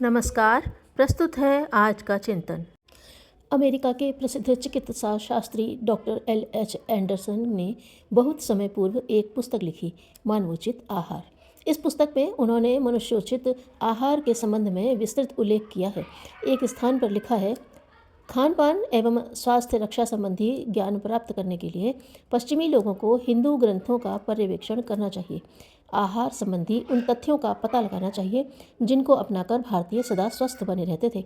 नमस्कार। प्रस्तुत है आज का चिंतन। अमेरिका के प्रसिद्ध चिकित्सा शास्त्री डॉक्टर L.H. एंडरसन ने बहुत समय पूर्व एक पुस्तक लिखी, मानवोचित आहार। इस पुस्तक में उन्होंने मनुष्योचित आहार के संबंध में विस्तृत उल्लेख किया है। एक स्थान पर लिखा है, खान पान एवं स्वास्थ्य रक्षा संबंधी ज्ञान प्राप्त करने के लिए पश्चिमी लोगों को हिंदू ग्रंथों का पर्यवेक्षण करना चाहिए। आहार संबंधी उन तथ्यों का पता लगाना चाहिए जिनको अपनाकर भारतीय सदा स्वस्थ बने रहते थे।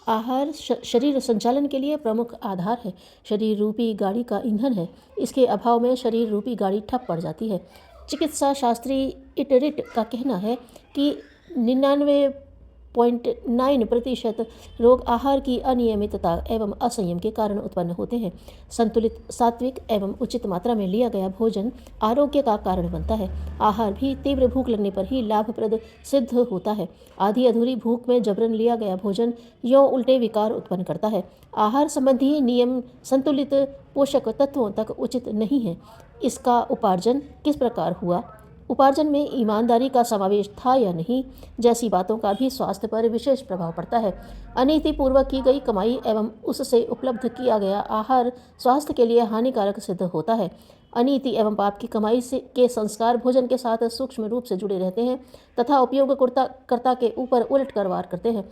आहार शरीर संचालन के लिए प्रमुख आधार है। शरीर रूपी गाड़ी का ईंधन है। इसके अभाव में शरीर रूपी गाड़ी ठप पड़ जाती है। चिकित्सा शास्त्री इटरिट का कहना है कि 99.9% रोग आहार की अनियमितता एवं असंयम के कारण उत्पन्न होते हैं। संतुलित, सात्विक एवं उचित मात्रा में लिया गया भोजन आरोग्य का कारण बनता है। आहार भी तीव्र भूख लगने पर ही लाभप्रद सिद्ध होता है। आधी अधूरी भूख में जबरन लिया गया भोजन यों उल्टे विकार उत्पन्न करता है। आहार संबंधी नियम संतुलित पोषक तत्वों तक उचित नहीं है। इसका उपार्जन किस प्रकार हुआ, उपार्जन में ईमानदारी का समावेश था या नहीं, जैसी बातों का भी स्वास्थ्य पर विशेष प्रभाव पड़ता है। अनीतिपूर्वक की गई कमाई एवं उससे उपलब्ध किया गया आहार स्वास्थ्य के लिए हानिकारक सिद्ध होता है। अनीति एवं पाप की कमाई के संस्कार भोजन के साथ सूक्ष्म रूप से जुड़े रहते हैं तथा उपयोगकर्ता के ऊपर उलट कर वार करते हैं,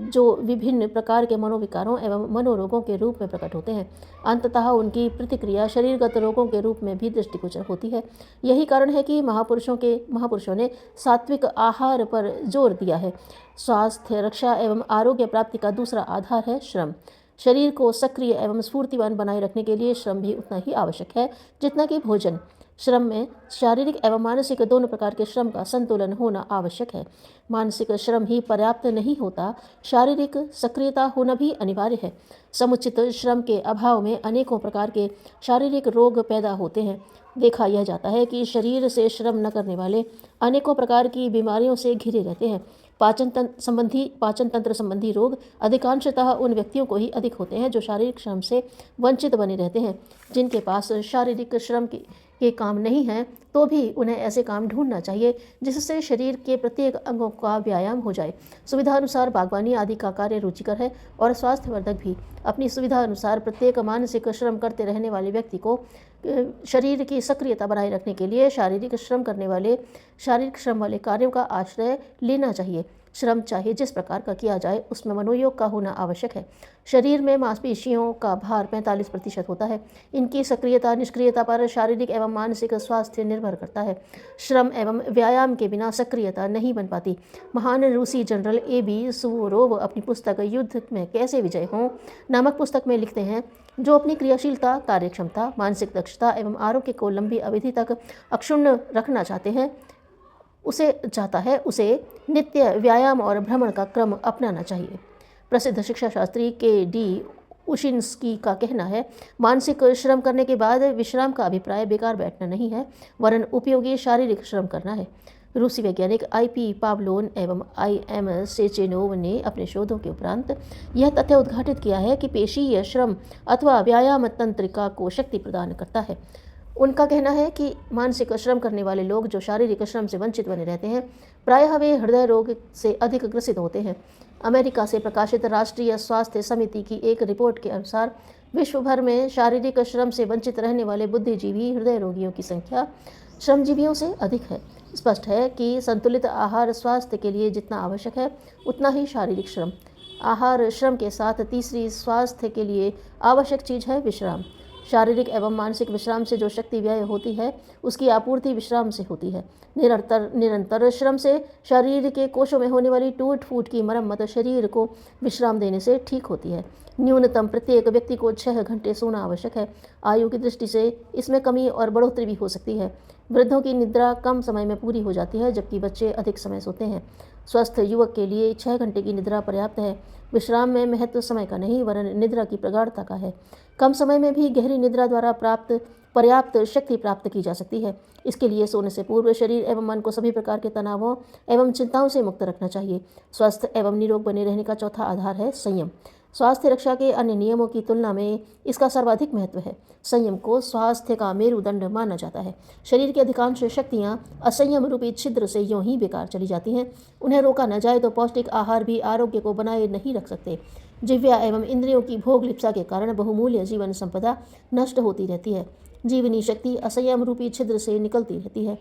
जो विभिन्न प्रकार के मनोविकारों एवं मनोरोगों के रूप में प्रकट होते हैं। अंततः उनकी प्रतिक्रिया शरीरगत रोगों के रूप में भी दृष्टिगोचर होती है। यही कारण है कि महापुरुषों ने सात्विक आहार पर जोर दिया है। स्वास्थ्य रक्षा एवं आरोग्य प्राप्ति का दूसरा आधार है श्रम। शरीर को सक्रिय एवं स्फूर्तिवान बनाए रखने के लिए श्रम भी उतना ही आवश्यक है जितना कि भोजन। श्रम में शारीरिक एवं मानसिक दोनों प्रकार के श्रम का संतुलन होना आवश्यक है। मानसिक श्रम ही पर्याप्त नहीं होता, शारीरिक सक्रियता होना भी अनिवार्य है। समुचित श्रम के अभाव में अनेकों प्रकार के शारीरिक रोग पैदा होते हैं। देखा यह जाता है कि शरीर से श्रम न करने वाले अनेकों प्रकार की बीमारियों से घिरे रहते हैं। पाचन तंत्र संबंधी रोग अधिकांशतः उन व्यक्तियों को ही अधिक होते हैं जो शारीरिक श्रम से वंचित बने रहते हैं। जिनके पास शारीरिक श्रम के काम नहीं हैं, तो भी उन्हें ऐसे काम ढूंढना चाहिए जिससे शरीर के प्रत्येक अंगों का व्यायाम हो जाए। सुविधा अनुसार बागवानी आदि का कार्य रुचिकर है और स्वास्थ्यवर्धक भी। अपनी सुविधा अनुसार प्रत्येक मानसिक श्रम करते रहने वाले व्यक्ति को शरीर की सक्रियता बनाए रखने के लिए शारीरिक श्रम वाले कार्यों का आश्रय लेना चाहिए। श्रम चाहे जिस प्रकार का किया जाए, उसमें मनोयोग का होना आवश्यक है। शरीर में मांसपेशियों का भार 45% होता है। इनकी सक्रियता निष्क्रियता पर शारीरिक एवं मानसिक स्वास्थ्य निर्भर करता है। श्रम एवं व्यायाम के बिना सक्रियता नहीं बन पाती। महान रूसी जनरल A.B. सुवोरोव अपनी पुस्तक युद्ध में कैसे विजय हों नामक पुस्तक में लिखते हैं, जो अपनी क्रियाशीलता, कार्यक्षमता, मानसिक दक्षता एवं आरोग्य को लंबी अवधि तक अक्षुण्ण रखना चाहता है उसे नित्य व्यायाम और भ्रमण का क्रम अपनाना चाहिए। प्रसिद्ध शिक्षा शास्त्री K.D. उशिंस्की का कहना है, मानसिक श्रम करने के बाद विश्राम का अभिप्राय बेकार बैठना नहीं है, वरन उपयोगी शारीरिक श्रम करना है। रूसी वैज्ञानिक I.P. पावलोन एवं I.M. सेचेनोव ने अपने शोधों के उपरांत यह तथ्य उद्घाटित किया है कि पेशीय श्रम अथवा व्यायाम तंत्रिका को शक्ति प्रदान करता है। उनका कहना है कि मानसिक श्रम करने वाले लोग जो शारीरिक श्रम से वंचित बने रहते हैं, प्रायः वे हृदय रोग से अधिक ग्रसित होते हैं। अमेरिका से प्रकाशित राष्ट्रीय स्वास्थ्य समिति की एक रिपोर्ट के अनुसार विश्व भर में शारीरिक श्रम से वंचित रहने वाले बुद्धिजीवी हृदय रोगियों की संख्या श्रमजीवियों से अधिक है। स्पष्ट है कि संतुलित आहार स्वास्थ्य के लिए जितना आवश्यक है, उतना ही शारीरिक श्रम। आहार श्रम के साथ तीसरी स्वास्थ्य के लिए आवश्यक चीज़ है विश्राम। शारीरिक एवं मानसिक विश्राम से जो शक्ति व्यय होती है, उसकी आपूर्ति विश्राम से होती है। निरंतर श्रम से शरीर के कोशों में होने वाली टूट फूट की मरम्मत शरीर को विश्राम देने से ठीक होती है। न्यूनतम प्रत्येक व्यक्ति को 6 घंटे सोना आवश्यक है। आयु की दृष्टि से इसमें कमी और बढ़ोतरी भी हो सकती है। वृद्धों की निद्रा कम समय में पूरी हो जाती है, जबकि बच्चे अधिक समय सोते हैं। स्वस्थ युवक के लिए 6 घंटे की निद्रा पर्याप्त है। विश्राम में महत्व समय का नहीं, वरन निद्रा की प्रगाढ़ता का है। कम समय में भी गहरी निद्रा द्वारा पर्याप्त शक्ति प्राप्त की जा सकती है। इसके लिए सोने से पूर्व शरीर एवं मन को सभी प्रकार के तनावों एवं चिंताओं से मुक्त रखना चाहिए। स्वस्थ एवं निरोग बने रहने का चौथा आधार है संयम। स्वास्थ्य रक्षा के अन्य नियमों की तुलना में इसका सर्वाधिक महत्व है। संयम को स्वास्थ्य का मेरुदंड माना जाता है। शरीर की अधिकांश शक्तियाँ असंयम रूपी छिद्र से यूं ही बेकार चली जाती हैं। उन्हें रोका न जाए तो पौष्टिक आहार भी आरोग्य को बनाए नहीं रख सकते। जिह्वा एवं इंद्रियों की भोग लिप्सा के कारण बहुमूल्य जीवन संपदा नष्ट होती रहती है। जीवनी शक्ति असंयम रूपी छिद्र से निकलती रहती है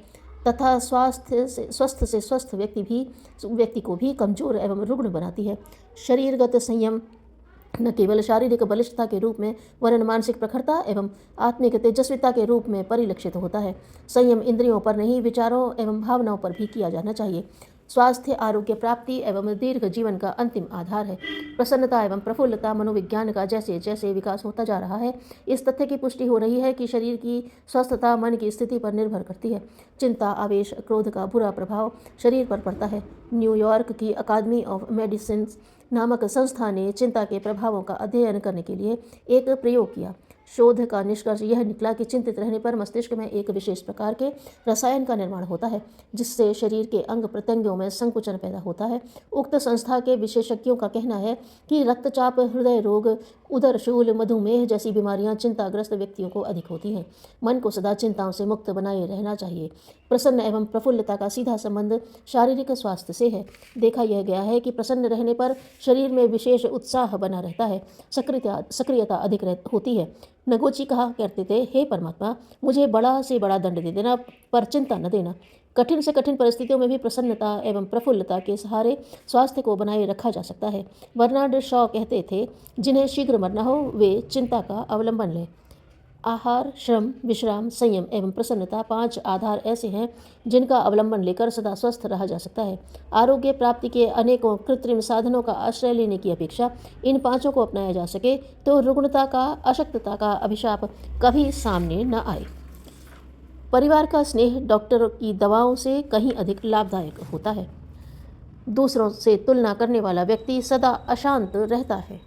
तथा स्वस्थ व्यक्ति को भी कमजोर एवं रुग्ण बनाती है। शरीरगत संयम न केवल शारीरिक बलिष्ठता के रूप में वरन मानसिक प्रखरता एवं आत्मिक तेजस्विता के रूप में परिलक्षित होता है। संयम इंद्रियों पर नहीं, विचारों एवं भावनाओं पर भी किया जाना चाहिए। स्वास्थ्य आरोग्य प्राप्ति एवं दीर्घ जीवन का अंतिम आधार है। प्रसन्नता एवं प्रफुल्लता मनोविज्ञान का जैसे जैसे विकास होता जा रहा है, इस तथ्य की पुष्टि हो रही है कि शरीर की स्वस्थता मन की स्थिति पर निर्भर करती है। चिंता, आवेश, क्रोध का बुरा प्रभाव शरीर पर पड़ता है। न्यूयॉर्क की अकादमी ऑफ मेडिसिन नामक संस्था ने चिंता के प्रभावों का अध्ययन करने के लिए एक प्रयोग किया। शोध का निष्कर्ष यह निकला कि चिंतित रहने पर मस्तिष्क में एक विशेष प्रकार के रसायन का निर्माण होता है, जिससे शरीर के अंग प्रत्यंगों में संकुचन पैदा होता है। उक्त संस्था के विशेषज्ञों का कहना है कि रक्तचाप, हृदय रोग, उदरशूल, मधुमेह जैसी बीमारियां चिंताग्रस्त व्यक्तियों को अधिक होती हैं। मन को सदा चिंताओं से मुक्त बनाए रहना चाहिए। प्रसन्न एवं प्रफुल्लता का सीधा संबंध शारीरिक स्वास्थ्य से है। देखा यह गया है कि प्रसन्न रहने पर शरीर में विशेष उत्साह बना रहता है, सक्रियता अधिक होती है। नगोची कहा करते थे, हे परमात्मा, मुझे बड़ा से बड़ा दंड दे देना पर चिंता न देना। कठिन से कठिन परिस्थितियों में भी प्रसन्नता एवं प्रफुल्लता के सहारे स्वास्थ्य को बनाए रखा जा सकता है। बर्नार्ड शॉ कहते थे, जिन्हें शीघ्र मरना हो वे चिंता का अवलंबन लें। आहार, श्रम, विश्राम, संयम एवं प्रसन्नता 5 आधार ऐसे हैं जिनका अवलंबन लेकर सदा स्वस्थ रहा जा सकता है। आरोग्य प्राप्ति के अनेकों कृत्रिम साधनों का आश्रय लेने की अपेक्षा इन 5 को अपनाया जा सके तो रुग्णता का, अशक्तता का अभिशाप कभी सामने न आए। परिवार का स्नेह डॉक्टर की दवाओं से कहीं अधिक लाभदायक होता है। दूसरों से तुलना करने वाला व्यक्ति सदा अशांत रहता है।